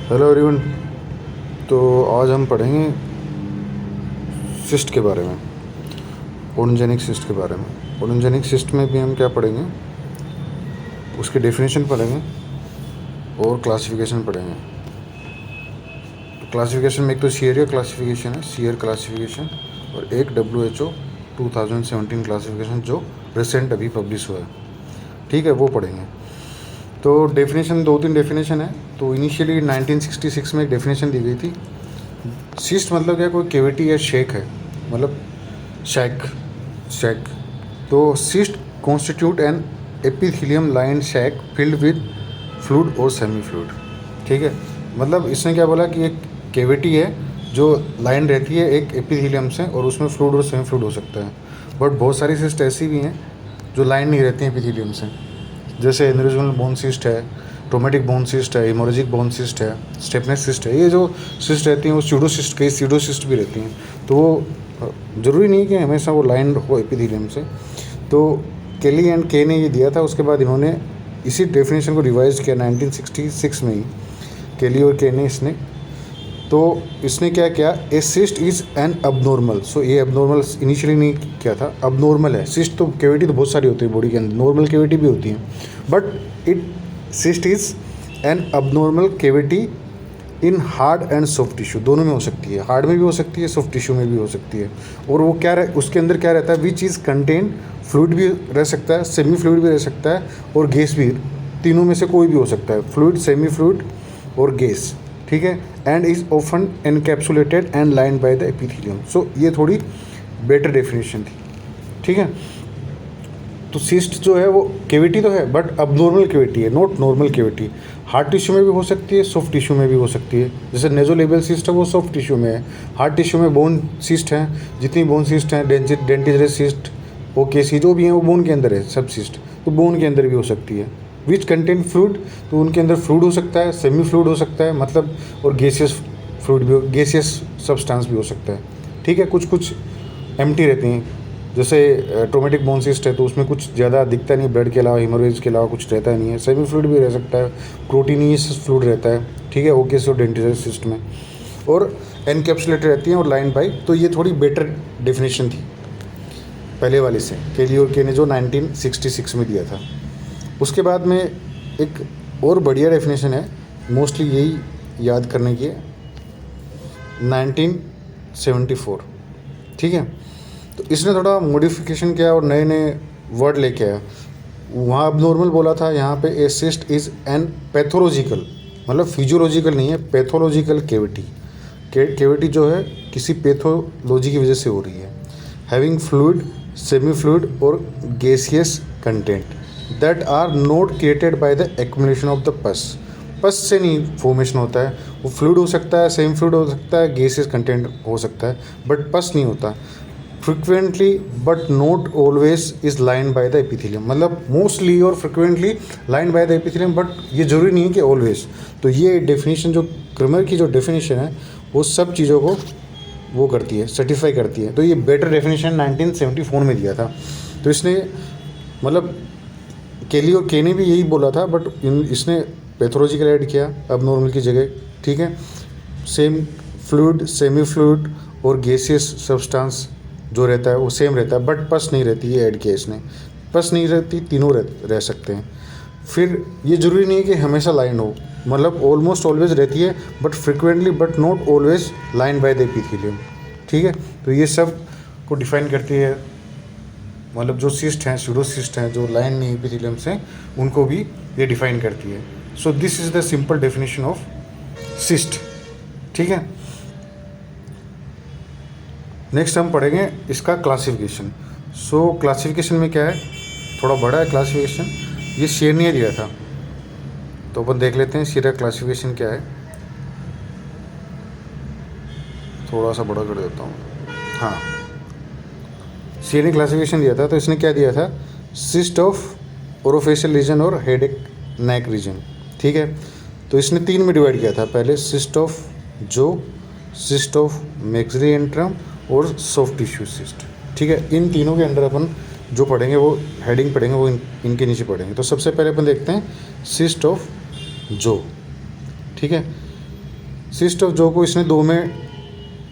Hello everyone. तो आज हम पढ़ेंगे सिस्ट के बारे में, ओडोजेनिक सिस्ट के बारे में। ओडोजेनिक सिस्ट में भी हम क्या पढ़ेंगे, उसके डेफिनेशन पढ़ेंगे और क्लासिफिकेशन पढ़ेंगे। तो क्लासिफिकेशन में एक तो सीरिया क्लासिफिकेशन है, सीयर क्लासिफिकेशन, और एक WHO 2017 क्लासिफिकेशन जो रिसेंट अभी पब्लिश हुआ है, ठीक है, वो पढ़ेंगे। तो डेफिनेशन 2-3 डेफिनेशन है। तो इनिशियली 1966 में एक डेफिनेशन दी गई थी। सिस्ट मतलब क्या, कोई केविटी या शेक है, मतलब शैक। तो cyst constitute an epithelium line sac filled with fluid और सेमी फ्लूइड, ठीक है। मतलब इसने क्या बोला कि एक केविटी है जो लाइन रहती है एक एपिथेलियम से, और उसमें फ्लूइड और सेमी फ्लूइड हो सकता है। बट बहुत सारी सिस्ट ऐसी भी हैं जो लाइन नहीं रहती हैं एपिथेलियम से, जैसे एन्यूरिज्मल बोन सिस्ट है, ट्रोमेटिक बोन सिस्ट है, हेमोरेजिक बोन सिस्ट है, स्टेपनेस सिस्ट है। ये जो सिस्ट रहती हैं वो स्यूडोसिस्ट, कई स्यूडोसिस्ट भी रहती हैं। तो वो ज़रूरी नहीं कि हमेशा वो लाइन हो एपिथेलियम से। तो केली एंड के ने ये दिया था। उसके बाद इन्होंने इसी डेफिनेशन को रिवाइज किया 1966 में ही, केली और के ने। इसने क्या किया, ए सिस्ट इज़ एन अबनॉर्मल। सो ये अबनॉर्मल इनिशियली नहीं किया था, अबनॉर्मल है। सिस्ट तो केविटी तो बहुत सारी होती है बॉडी के अंदर, नॉर्मल केविटी भी होती है, but cyst is an abnormal cavity in hard and soft tissue, दोनों में हो सकती है। हार्ड में भी हो सकती है, सॉफ्ट टिश्यू में भी हो सकती है। और वो क्या उसके अंदर क्या रहता है, विच इज़ कंटेन फ्लूइड भी रह सकता है, सेमी फ्लूइड भी रह सकता है, और गैस भी। तीनों में से कोई भी हो सकता है, फ्लूइड, सेमी फ्लूइड और गैस, ठीक है। And is often encapsulated and lined by the epithelium. So ये थोड़ी बेटर डेफिनेशन थी, ठीक है। तो सिस्ट जो है वो केविटी तो है, बट अबनॉर्मल केविटी है, not normal cavity. Hard tissue में भी हो सकती है, सॉफ्ट टिश्यू में भी हो सकती है। जैसे नेजोलेबियल सिस्ट है वो सॉफ्ट टिश्यू में है। हार्ड टिश्यू में बोन सिस्ट है, जितनी बोन सिस्ट हैं, डेंटिजरस सिस्ट, ओकेसी जो भी हैं वो बोन के अंदर है, सब सिस्ट तो बोन के अंदर भी हो सकती है। विच कंटेन फ्लूइड, तो उनके अंदर फ्लूइड हो सकता है, सेमी फ्लूइड हो सकता है, मतलब, और गैसियस फ्लूइड भी, गैसियस सब्सटेंस भी हो सकता है, ठीक है। कुछ एम्प्टी रहती हैं, जैसे ट्रोमेटिक बोन सिस्ट है तो उसमें कुछ ज़्यादा दिखता नहीं, ब्लड के अलावा, हेमोरेज के अलावा कुछ रहता नहीं है। सेमी फ्लूइड भी रह सकता है, प्रोटीनियस फ्लूइड रहता है, ठीक है, ओकेसी और डेंटिजरस सिस्ट में, और एनकैप्सुलेटेड रहती हैं और लाइन बाई। तो ये थोड़ी बेटर डेफिनेशन थी पहले वाले से, केली और के ने जो 1966 में दिया था। उसके बाद में एक और बढ़िया डेफिनेशन है, मोस्टली यही याद करने की है, 1974, ठीक है। तो इसने थोड़ा मॉडिफिकेशन किया और नए नए वर्ड लेके आया। वहाँ अब नॉर्मल बोला था, यहाँ पे ए सिस्ट इज़ एन पैथोलॉजिकल, मतलब फिजियोलॉजिकल नहीं है, पैथोलॉजिकल केविटी। केविटी जो है किसी पैथोलॉजी की वजह से हो रही है। हैविंग फ्लूइड, सेमी फ्लूइड और gaseous content that are not created by the accumulation of the pus. Pus से नहीं फॉर्मेशन होता है, वो फ्लूइड हो सकता है, सेमी फ्लूइड हो सकता है, गैसियस कंटेंट हो सकता है, बट पस नहीं होता। Frequently but not always is line by the epithelium, मतलब मोस्टली और frequently line by the epithelium, but ये जरूरी नहीं है कि ऑलवेज। तो ये डेफिनेशन, जो क्रमर की जो डेफिनेशन है, वो सब चीज़ों को वो करती है, सर्टिफाई करती है। तो ये बेटर डेफिनेशन 1974 में दिया था। तो इसने, मतलब, केली और के ने भी यही बोला था, बट इसने पैथोलॉजिकल ऐड किया अब नॉर्मल की जगह, ठीक है। सेम फ्लूइड, सेमी फ्लूइड और गैसियस सब्सटेंस जो रहता है वो सेम रहता है, बट पस नहीं रहती, ये ऐड किया इसने। पस नहीं रहती, तीनों रह सकते हैं। फिर ये ज़रूरी नहीं है कि हमेशा लाइन हो, मतलब ऑलमोस्ट ऑलवेज रहती है, but frequently but not always line by the epithelium, ठीक है। तो ये सब को डिफाइन करती है, मतलब जो सिस्ट हैं, स्यूडोसिस्ट हैं, जो लाइन नहीं एपिथेलियम से, उनको भी ये डिफाइन करती है। So this is the simple definition of cyst, ठीक है। नेक्स्ट हम पढ़ेंगे इसका क्लासिफिकेशन। सो क्लासिफिकेशन में क्या है, थोड़ा बड़ा है क्लासिफिकेशन, ये शेर ने दिया था, तो अपन देख लेते हैं शेर का क्लासिफिकेशन क्या है। थोड़ा सा बड़ा कर देता हूँ, हाँ। शेर ने क्लासिफिकेशन दिया था, तो इसने क्या दिया था, सिस्ट ऑफ ओरोफेशियल रीजन और हेडेक नेक रीजन, ठीक है। तो इसने 3 में डिवाइड किया था, पहले सिस्ट ऑफ जो, सिस्ट ऑफ मैक्सिलरी एंट्रम और सॉफ्ट टिश्यू सिस्ट, ठीक है। इन तीनों के अंदर अपन जो पढ़ेंगे वो हेडिंग पढ़ेंगे, वो इनके नीचे पढ़ेंगे। तो सबसे पहले अपन देखते हैं सिस्ट ऑफ जो, ठीक है। सिस्ट ऑफ जो को इसने दो में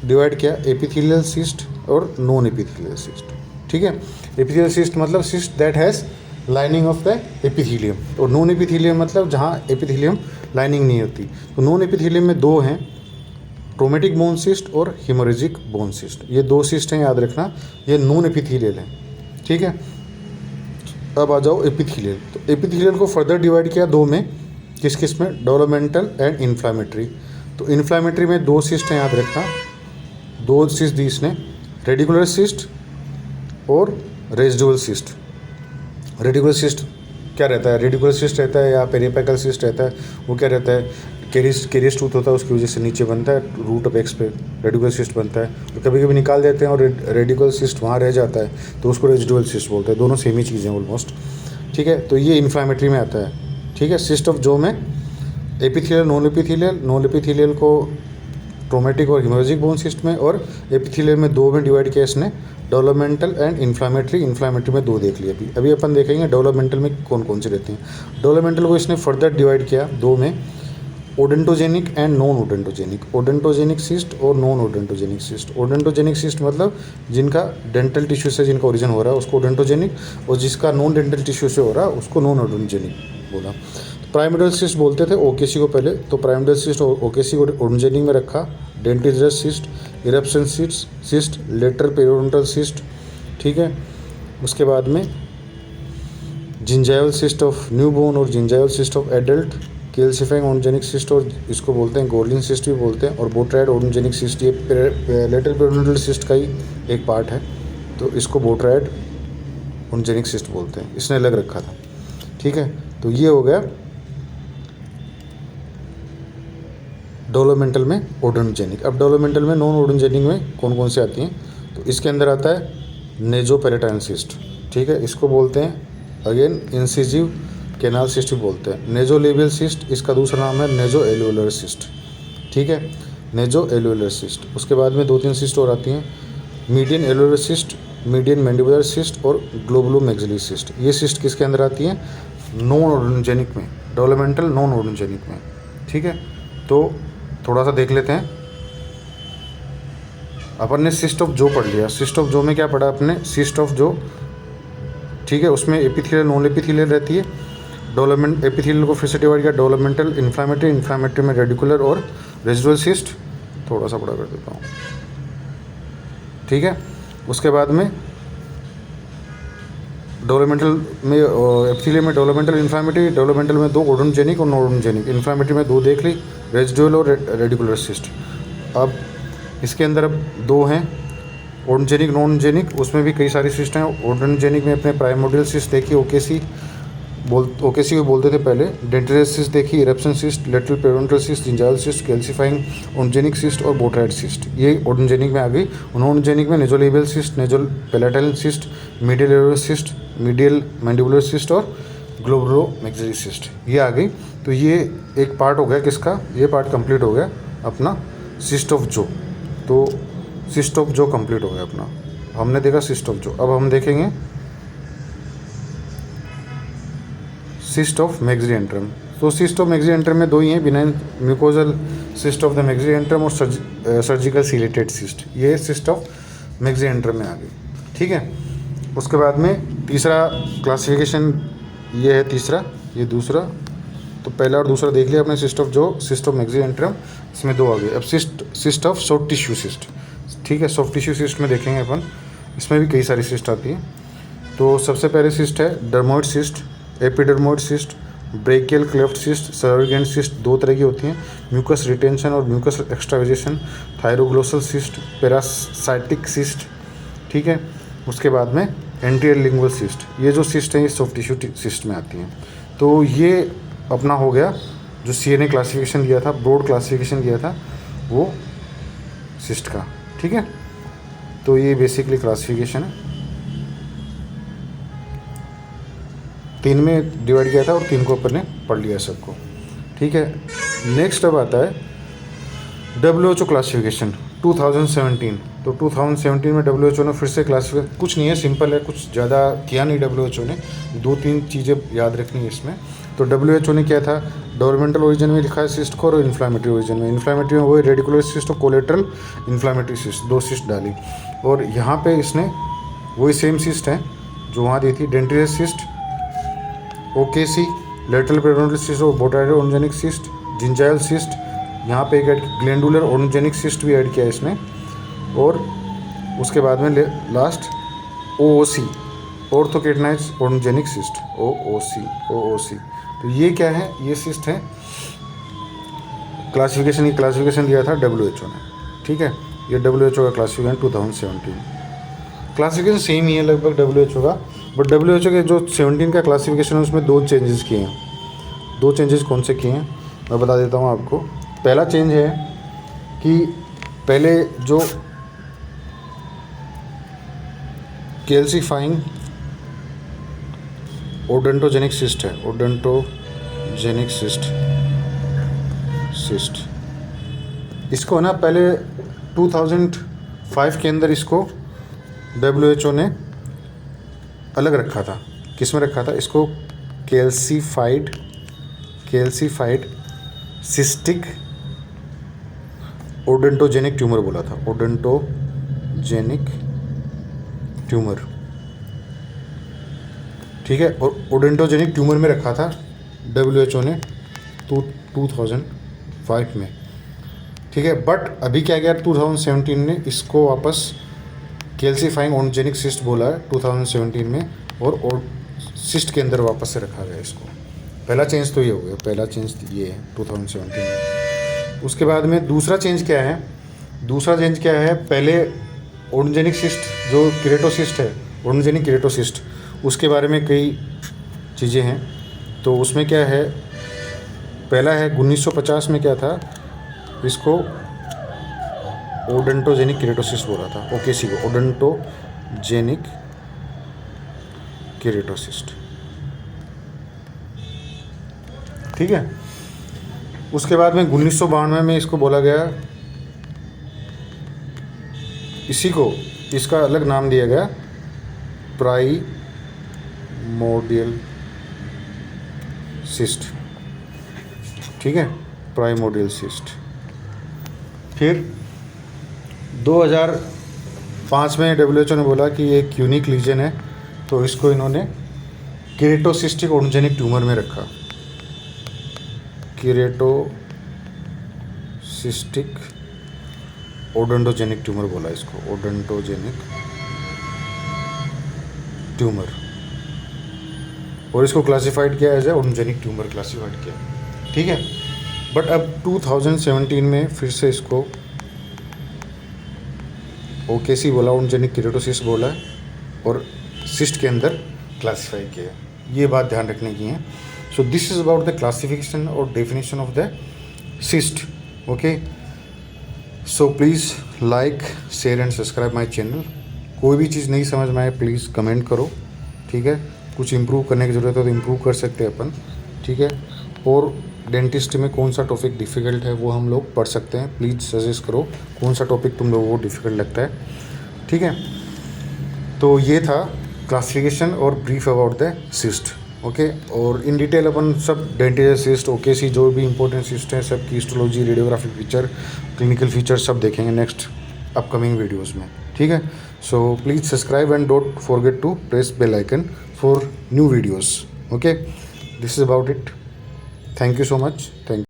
डिवाइड किया, एपिथेलियल सिस्ट और नॉन एपिथेलियल सिस्ट। ठीक है, एपिथेलियल सिस्ट मतलब cyst that has lining of the epithelium, और नॉन एपिथेलियम मतलब जहाँ एपिथेलियम लाइनिंग नहीं होती। तो नॉन एपिथेलियम में दो हैं, ट्रोमेटिक बोन सिस्ट और हेमोरेजिक बोन सिस्ट। ये दो सिस्ट हैं, याद रखना, ये नॉन एपिथेलियल है। ठीक है, अब आ जाओ एपिथेलियल। तो एपिथेलियल को फर्दर डिवाइड किया दो में, किस किस में, डेवलपमेंटल एंड इन्फ्लामेटरी। तो इन्फ्लामेटरी में दो सिस्ट हैं, याद रखना, दो सिस्ट दी इसने, रेडिकुलर सिस्ट और रेजिडुअल सिस्ट। रेडिकुलर सिस्ट क्या रहता है, रेडिकुलर सिस्ट रहता है या पेरिपेकल सिस्ट रहता है, वो क्या रहता है, कैरियस टूथ होता है, उसकी वजह से नीचे बनता है रूट अपेक्स पे रेडिकुलर सिस्ट बनता है, और कभी कभी निकाल देते हैं और रेडिकुलर सिस्ट वहाँ रह जाता है, तो उसको रेजिडुअल सिस्ट बोलते हैं। दोनों सेम ही चीज़ें ऑलमोस्ट। ठीक है, तो ये इन्फ्लामेटरी में आता है। ठीक है, सिस्ट ऑफ जो में एपिथेलियल, नॉन एपिथेलियल को ट्रोमेटिक और हेमोरेजिक बोन सिस्ट में, और एपिथेलियल में दो में डिवाइड किया इसने, डेवलपमेंटल एंड इन्फ्लामेटरी। इन्फ्लामेटरी में दो देख लिया। अभी अपन देखेंगे डेवलपमेंटल में कौन कौन से रहते हैं। डेवलपमेंटल को इसने फर्दर डिवाइड किया दो में, ओडेंटोजेनिक एंड नॉन ओडेंटोजेनिक। ओडेंटोजेनिक सिस्ट और नॉन ओडेंटोजेनिक सिस्ट। ओडेंटोजेनिक सिस्ट मतलब जिनका डेंटल टिश्यू से जिनका ओरिजिन हो रहा है उसको ओडेंटोजेनिक, और जिसका नॉन डेंटल टिश्यू से हो रहा है उसको नॉन ओडेंटोजेनिक बोला। प्राइमोडियल सिस्ट बोलते थे ओकेसी को पहले, तो प्राइमोडियल सिस्ट और ओकेसी को ओडेंटोजेनिक में रखा। Dentigerous cyst, eruption cyst, lateral periodontal cyst. ठीक है, उसके बाद में जिंजाइवल सिस्ट ऑफ न्यूबॉर्न और gingival cyst of adult, calcifying odontogenic cyst, और इसको बोलते हैं गोल्डन सिस्ट भी बोलते हैं, और बोट्राइड ओडोजेनिक सिस्ट। ये लेटरल पेरियोडोंटल सिस्ट का ही एक पार्ट है, तो इसको बोट्राइड ओडोजेनिक सिस्ट बोलते हैं, इसने अलग रखा था। ठीक है, तो ये हो गया डेवलपमेंटल में ओडोजेनिक। अब डेवलपमेंटल में नॉन ओडोजेनिक में कौन कौन से आती हैं, तो इसके अंदर आता है नेजोपेरिटाइन सिस्ट। ठीक है, इसको बोलते हैं अगेन इंसिजिव कैनाल सिस्ट भी बोलते हैं। नेजोलेबियल सिस्ट, इसका दूसरा नाम है नेजो एल्वेओलर सिस्ट। ठीक है, नेजो एल्वेओलर सिस्ट। उसके बाद में दो तीन सिस्ट और आती हैं, median एल्वेओलर cyst, median mandibular cyst और ग्लोबुलोमैक्सिलरी सिस्ट। ये सिस्ट किसके अंदर आती हैं, नॉन ओडोजेनिक में, डेवलपमेंटल नॉन ओडोजेनिक में। ठीक है, तो थोड़ा सा देख लेते हैं। अपन ने सिस्ट ऑफ जो पढ़ लिया। सिस्ट ऑफ जो में क्या पढ़ा आपने, सिस्ट ऑफ जो, ठीक है, उसमें एपिथेलियल नॉन एपिथेलियल रहती है। डेवलपमेंट एपिथेलियल को फिर से डिवाइड किया, डेवलपमेंटल, इन्फ्लामेटरी, इन्फ्लामेटरी में रेडिकुलर और रेजिडुअल सिस्ट। थोड़ा सा बड़ा कर देता हूँ। ठीक है, उसके बाद में डेवलपमेंटल में एपिथेलियल में डेवलपमेंटल, इन्फ्लामेटरी, डेवलपमेंटल में दो ओडोजेनिक और नॉन ओडोजेनिक, इन्फ्लामेटरी में दो देख ली, रेजिडुअल और रेडिकुलर सिस्ट। अब इसके अंदर अब दो हैं, ओडोजेनिक नॉन ओडोजेनिक, उसमें भी कई सारी सिस्ट हैं। ओडोजेनिक में अपने प्राइमोडियल सिस्ट देखी, ओकेसी को बोलते थे पहले, डेंटिजरस सिस्ट देखी, eruption cyst, lateral periodontal cyst, gingival cyst, calcifying odontogenic cyst और बोट्राइड सिस्ट, ये ओडोजेनिक में आ गई। नॉन ओडोजेनिक में nasolabial cyst, nasopalatine cyst, medial alveolar cyst, medial mandibular cyst और ग्लोबुलोमैक्सिलरी सिस्ट, ये आ गई। तो ये एक पार्ट हो गया किसका, ये पार्ट कंप्लीट हो गया अपना सिस्ट ऑफ जो। तो सिस्ट ऑफ जो कंप्लीट हो गया अपना, हमने देखा सिस्ट ऑफ जो। अब हम देखेंगे सिस्ट ऑफ मैक्सिडेंट्रम। तो सिस्ट ऑफ मैक्सिडेंट्रम में दो ही हैं, benign mucosal cyst of the maxillary antrum और सर्जिकल सीलेटेड सिस्ट, ये सिस्ट ऑफ मैक्सिडेंट्रम में आ गई। ठीक है, उसके बाद में तीसरा क्लासिफिकेशन ये है, तीसरा, ये दूसरा। तो पहला और दूसरा देख लिया अपने सिस्ट ऑफ जो, सिस्ट ऑफ मैक्सिडेंट्रम, इसमें दो आ गए। अब cyst of soft tissue cyst. ठीक है, सॉफ्ट टिश्यू सिस्ट में देखेंगे अपन, इसमें भी कई सारी सिस्ट आती है। तो सबसे पहले सिस्ट है dermoid cyst, epidermoid cyst, branchial cleft cyst, सर्विगेंट सिस्ट, दो तरह की होती हैं, म्यूकस रिटेंशन और mucous extravasation, thyroglossal cyst, parasitic cyst. ठीक है, उसके बाद में एंटीरियर लिंगुअल सिस्ट, ये जो सिस्ट हैं ये सॉफ्ट टिश्यू सिस्ट में आती हैं। तो ये अपना हो गया जो सीए ने क्लासिफिकेशन दिया था, ब्रॉड क्लासिफिकेशन दिया था वो सिस्ट का। ठीक है, तो ये बेसिकली क्लासिफिकेशन है, तीन में डिवाइड किया था और तीन को अपन ने पढ़ लिया सबको। ठीक है, नेक्स्ट अब आता है WHO क्लासिफिकेशन 2017। तो 2017 में WHO ने फिर से क्लासिफिकेशन, कुछ नहीं है, सिंपल है, कुछ ज़्यादा किया नहीं WHO ने, दो तीन चीज़ें याद रखनी है इसमें। तो WHO ने क्या था, डेवलपमेंटल ओरिजिन में लिखा है सिस्ट को, और इन्फ्लामेटरी ओरिजिन में, इन्फ्लामेटरी में वही रेडिकुलर सिस्ट और कोलेट्रल इन्फ्लामेटरी सिस्ट, 2 सिस्ट डाली। और यहाँ पे इसने वही सेम सिस्ट है जो वहाँ दी थी, डेंटियस सिस्ट, OKC, लेटरल पेरिडोनटल सिस्ट और बोटाइडल ओनोजेनिक सिस्ट, जिंजाइल सिस्ट, यहाँ पे एक ग्लैंडुलर ओनोजेनिक सिस्ट भी ऐड किया है इसमें, और उसके बाद में लास्ट OOC, ऑर्थोकेटनाइज ओनोजेनिक सिस्ट, OOC। तो ये क्या है, ये सिस्ट है। क्लासिफिकेशन दिया था WHO ने, ठीक है। ये WHO का क्लासिफिकेशन 2017, क्लासिफिकेशन सेम ही है लगभग WHO का, बट WHO के जो 17 का क्लासिफिकेशन है उसमें 2 चेंजेस किए हैं। 2 चेंजेस कौन से किए हैं मैं बता देता हूँ आपको। पहला चेंज है कि पहले जो कैल्सीफाइंग ओडोंटोजेनिक सिस्ट है, ओडोंटोजेनिक सिस्ट, इसको ना पहले 2005 के अंदर इसको WHO ने अलग रखा था। किस में रखा था इसको? कैल्सीफाइड सिस्टिक ओडोंटोजेनिक ट्यूमर बोला था, ओडोंटोजेनिक ट्यूमर, ठीक है। और ओडोंटोजेनिक ट्यूमर में रखा था WHO ने 2005 में, ठीक है। बट अभी क्या गया, 2017 ने इसको वापस कैल्सीफाइंग ओडोंटोजेनिक सिस्ट बोला है 2017 में, और सिस्ट के अंदर वापस से रखा गया इसको। पहला चेंज तो ये हो गया, पहला चेंज ये है 2017 में। उसके बाद में दूसरा चेंज क्या है, पहले ओडोंटोजेनिक सिस्ट जो केरेटोसिस्ट है, ओडोंटोजेनिक केरेटोसिस्ट, उसके बारे में कई चीज़ें हैं। तो उसमें क्या है, पहला है 1950 में क्या था, इसको ओडोंटोजेनिक केरेटोसिस्ट बोला था, OKC को, ओडोंटोजेनिक केरेटोसिस्ट, ठीक है। उसके बाद में 1992 में इसको बोला गया, इसका अलग नाम दिया गया प्राइमोर्डियल सिस्ट, ठीक है, प्राइमोर्डियल सिस्ट। फिर 2005 में WHO ने बोला कि ये एक यूनिक लीजन है, तो इसको इन्होंने केरेटोसिस्टिक ओडोंटोजेनिक ट्यूमर में रखा, केरेटोसिस्टिक ओडोंटोजेनिक ट्यूमर बोला इसको, ओडोंटोजेनिक ट्यूमर, और इसको क्लासिफाइड किया as a odontogenic tumour classified किया, ठीक है। बट अब 2017 में फिर से इसको OKC बोला, ओडोंटोजेनिक केरेटोसिस्ट बोला, और सिस्ट के अंदर क्लासीफाई किया। ये बात ध्यान रखने की है। So this is about the classification और definition of the cyst, okay. So please like, share and subscribe my channel. कोई भी चीज़ नहीं समझ में आए प्लीज़ कमेंट करो, ठीक है। कुछ इम्प्रूव करने की ज़रूरत है तो इम्प्रूव कर सकते हैं अपन, ठीक है। और डेंटिस्ट में कौन सा टॉपिक डिफ़िकल्ट है वो हम लोग पढ़ सकते हैं, प्लीज़ सजेस्ट करो कौन सा टॉपिक तुम लोगों को डिफ़िकल्ट लगता है, ठीक है। तो ये था क्लासिफिकेशन और brief about the cyst, okay. और इन डिटेल अपन सब डेंटिस्ट सिस्ट, OKC जो भी इंपॉर्टेंट सिस्ट हैं सब की histology, radiographic feature, clinical feature सब देखेंगे नेक्स्ट अपकमिंग वीडियोज़ में, ठीक है। So please subscribe and don't forget to press bell icon for new videos, okay. This is about it. Thank you so much, thank